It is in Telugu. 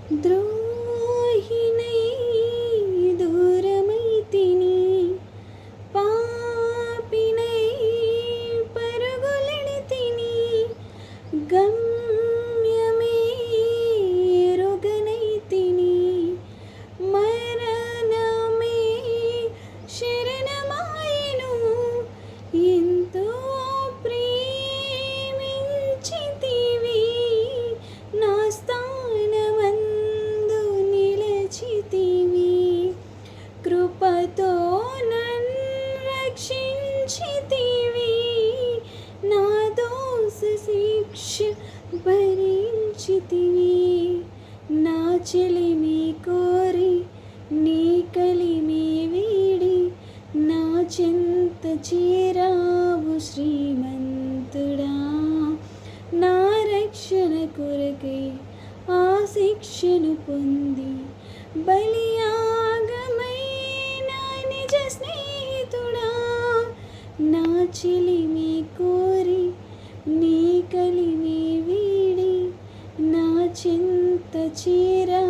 ద్రోహిణై దూరమైతిని, పాపినై పరుగులెడితిని, గమ్యమే ఎరుగనైతిని, మరణమే శరణమాయెను. ఎంతో ప్రేమించితివి, నా స్థానమందు నిలచితివి, కృపతో నన్ను రక్షించితివి, నా దోష శిక్ష భరించితివి. నా చెలిమి కోరి నీ కలిమి వీడి, నా చెంత చేరావు శ్రీమంతుడా. నా రక్షణ కొరకై ఆ శిక్షను పొంది, బలియాగమైన నిజ స్నేహితుడా. నా చెలిమి కోరి నీ కలిమి వీడి, నా చింత చేరా